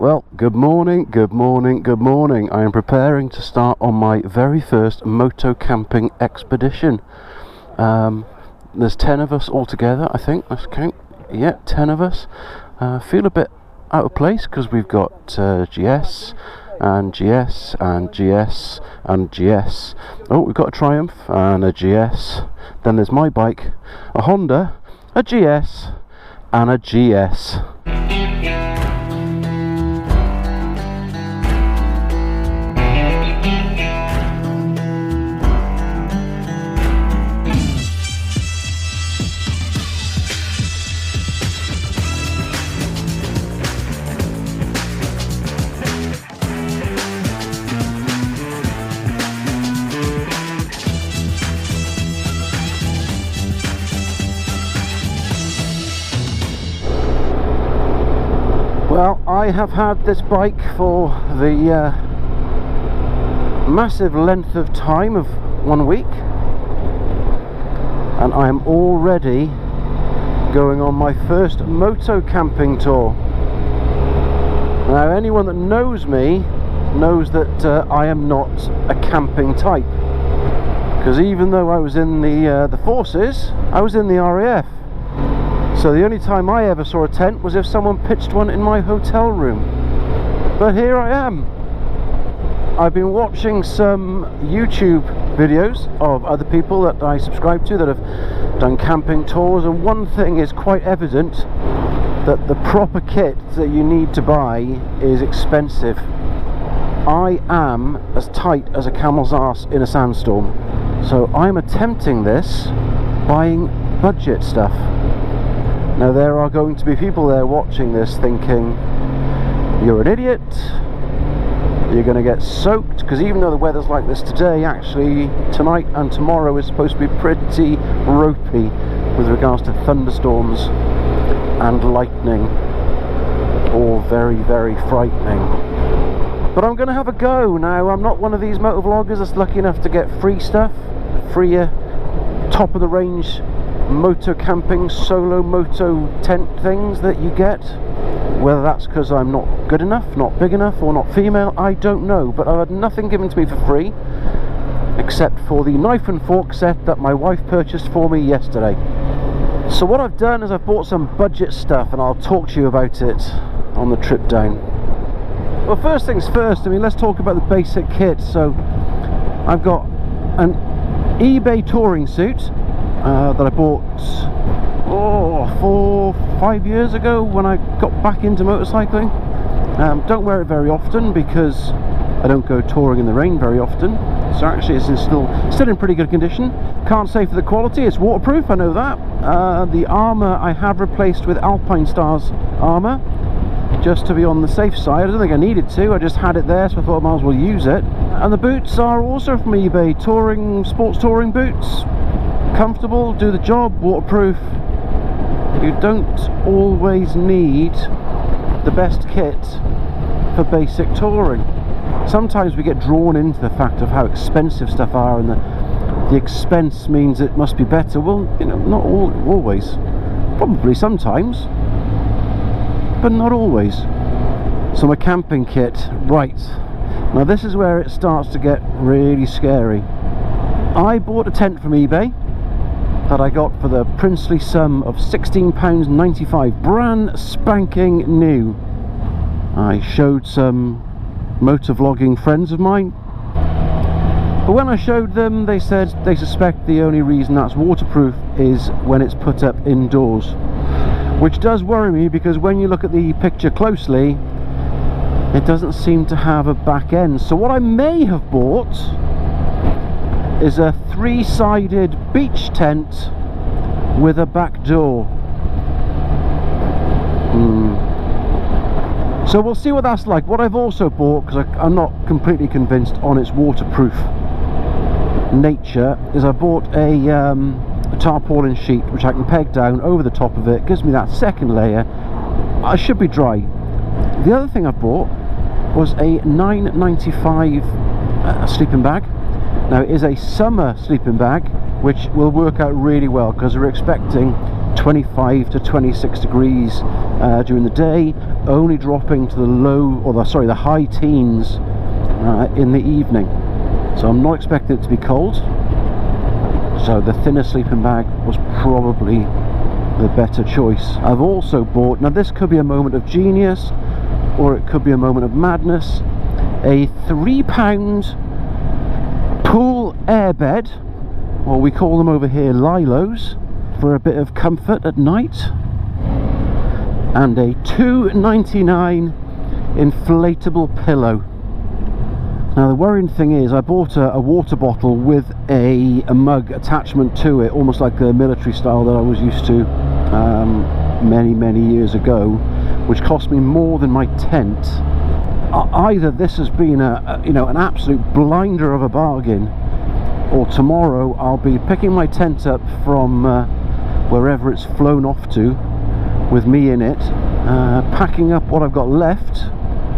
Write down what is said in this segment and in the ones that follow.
Well, good morning, good morning, good morning. I am preparing to start on my very first moto-camping expedition. There's 10 of us all together, I think. Let's count. Yeah, 10 of us. Feel a bit out of place because we've got GS and GS and GS and GS. Oh, we've got a Triumph and a GS. Then there's my bike, a Honda, a GS and a GS. Well, I have had this bike for the massive length of time of 1 week, and I am already going on my first moto camping tour. Now, anyone that knows me knows that I am not a camping type, because even though I was in the forces, I was in the RAF. So the only time I ever saw a tent was if someone pitched one in my hotel room. But here I am. I've been watching some YouTube videos of other people that I subscribe to that have done camping tours, and one thing is quite evident, that the proper kit that you need to buy is expensive. I am as tight as a camel's arse in a sandstorm. So I'm attempting this buying budget stuff. Now, there are going to be people there watching this thinking, you're an idiot, you're going to get soaked, because even though the weather's like this today, actually tonight and tomorrow is supposed to be pretty ropey with regards to thunderstorms and lightning, all very, very frightening. But I'm going to have a go. Now, I'm not one of these motor vloggers that's lucky enough to get free stuff, free top of the range moto camping solo moto tent things that you get. Whether that's because I'm not good enough, not big enough, or not female, I don't know. But I had nothing given to me for free except for the knife and fork set that my wife purchased for me yesterday. So what I've done is I've bought some budget stuff, and I'll talk to you about it on the trip down. Well, first things first, I mean, let's talk about the basic kit. So I've got an eBay touring suit that I bought 4-5 years ago when I got back into motorcycling. Don't wear it very often because I don't go touring in the rain very often, so actually it's still in pretty good condition. Can't say for the quality, it's waterproof, I know that. The armour I have replaced with Alpine Stars armour, just to be on the safe side. I don't think I needed to, I just had it there, so I thought I might as well use it. And the boots are also from eBay, sports touring boots. Comfortable, do the job, waterproof. You don't always need the best kit for basic touring. Sometimes we get drawn into the fact of how expensive stuff are, and the expense means it must be better. Well, you know, not always. Probably sometimes, but not always. So my camping kit, right. Now this is where it starts to get really scary. I bought a tent from eBay that I got for the princely sum of £16.95, brand spanking new. I showed some motovlogging friends of mine, but when I showed them, they said they suspect the only reason that's waterproof is when it's put up indoors, which does worry me, because when you look at the picture closely, it doesn't seem to have a back end. So what I may have bought is a 3-sided beach tent with a back door. So we'll see what that's like. What I've also bought, because I'm not completely convinced on its waterproof nature, is I bought a tarpaulin sheet which I can peg down over the top of it. Gives me that second layer. I should be dry. The other thing I bought was a $9.95 sleeping bag. Now, it is a summer sleeping bag, which will work out really well because we're expecting 25 to 26 degrees during the day only dropping to the low, or the high teens in the evening. So I'm not expecting it to be cold. So the thinner sleeping bag was probably the better choice. I've also bought, now this could be a moment of genius or it could be a moment of madness, a £3 pool airbed, or we call them over here lilos, for a bit of comfort at night, and a £2.99 inflatable pillow. Now the worrying thing is I bought a water bottle with a mug attachment to it, almost like the military style that I was used to many years ago, which cost me more than my tent. Either this has been an absolute blinder of a bargain, or tomorrow I'll be picking my tent up from wherever it's flown off to with me in it, packing up what I've got left,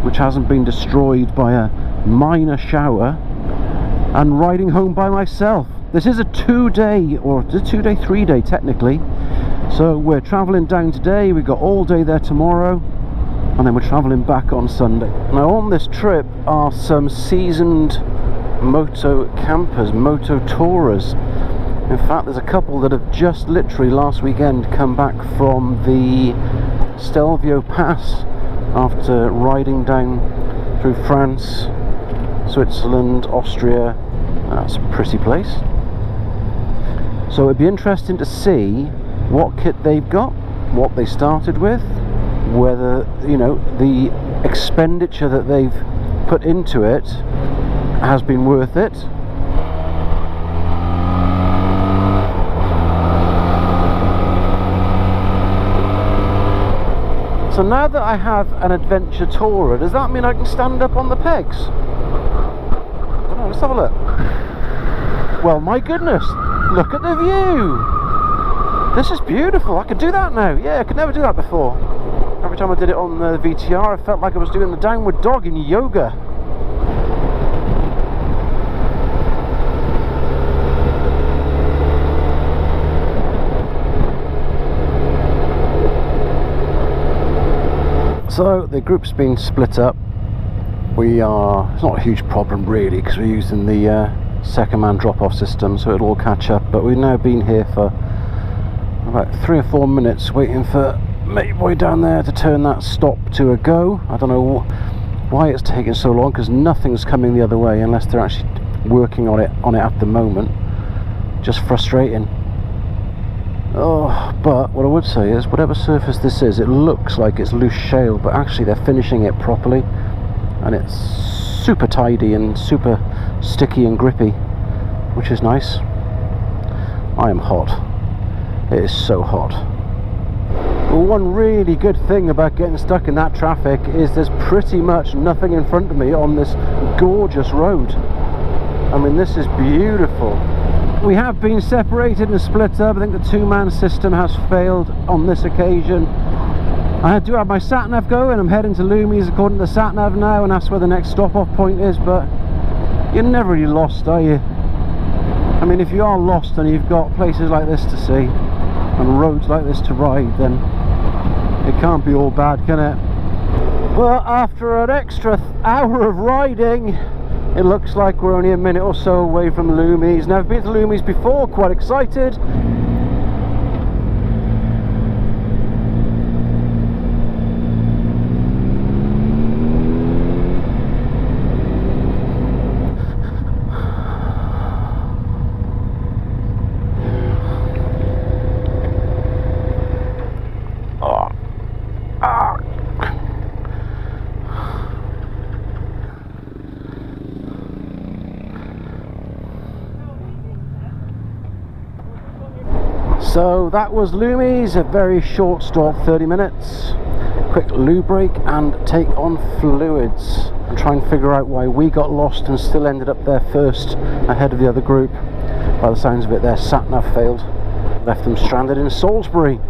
which hasn't been destroyed by a minor shower, and riding home by myself. This is a 2-day, or a 2-day, 3-day technically. So we're travelling down today, we've got all day there tomorrow, and then we're travelling back on Sunday. Now on this trip are some seasoned moto campers, moto tourers. In fact, there's a couple that have just literally last weekend come back from the Stelvio Pass after riding down through France, Switzerland, Austria. That's a pretty place. So it'd be interesting to see what kit they've got, what they started with, whether, you know, the expenditure that they've put into it has been worth it. So now that I have an adventure tourer, does that mean I can stand up on the pegs? I don't know, let's have a look. Well, my goodness, look at the view! This is beautiful. I could do that now. Yeah, I could never do that before. Every time I did it on the VTR, I felt like I was doing the downward dog in yoga. So the group's been split up. It's not a huge problem really, because we're using the second man drop-off system, so it'll all catch up. But we've now been here for about 3 or 4 minutes waiting for mate boy down there to turn that stop to a go. I don't know why it's taking so long, because nothing's coming the other way unless they're actually working on it at the moment. Just frustrating. Oh, but what I would say is, whatever surface this is, it looks like it's loose shale, but actually they're finishing it properly, and it's super tidy and super sticky and grippy, which is nice. I am hot. It is so hot. Well, one really good thing about getting stuck in that traffic is there's pretty much nothing in front of me on this gorgeous road. I mean, this is beautiful. We have been separated and split up. I think the 2-man system has failed on this occasion. I do have my sat-nav going. I'm heading to Lumi's according to the sat-nav now, and that's where the next stop-off point is, but you're never really lost, are you? I mean, if you are lost and you've got places like this to see and roads like this to ride, then it can't be all bad, can it? Well, after an extra hour of riding, it looks like we're only a minute or so away from Lumi's. Now, I've been to Lumi's before, quite excited. So that was Lumi's, a very short stop, 30 minutes. Quick lube break and take on fluids and try and figure out why we got lost and still ended up there first ahead of the other group. By the sounds of it, their sat-nav failed, left them stranded in Salisbury.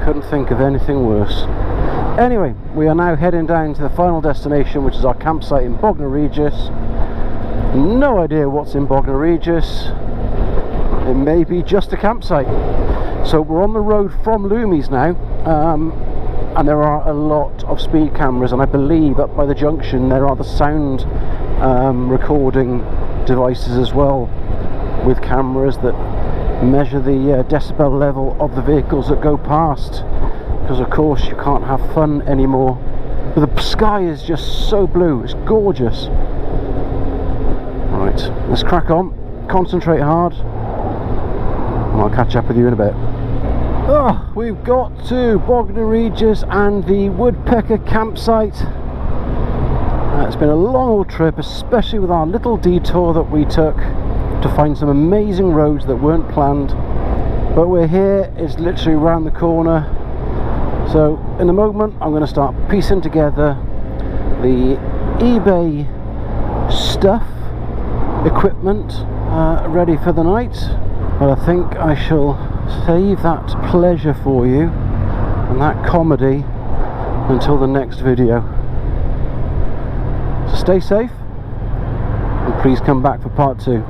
Couldn't think of anything worse. Anyway, we are now heading down to the final destination, which is our campsite in Bognor Regis. No idea what's in Bognor Regis. It may be just a campsite. So we're on the road from Lumi's now. and there are a lot of speed cameras, and I believe up by the junction there are the sound recording devices as well, with cameras that measure the decibel level of the vehicles that go past, because of course you can't have fun anymore. But the sky is just so blue, it's gorgeous. Right, let's crack on, concentrate hard, and I'll catch up with you in a bit. Oh, we've got to Bognor Regis and the woodpecker campsite. It's been a long old trip, especially with our little detour that we took to find some amazing roads that weren't planned. But we're here, it's literally around the corner. So in a moment I'm going to start piecing together the eBay stuff, equipment, ready for the night. But I think I shall save that pleasure for you and that comedy until the next video. So stay safe and please come back for part 2.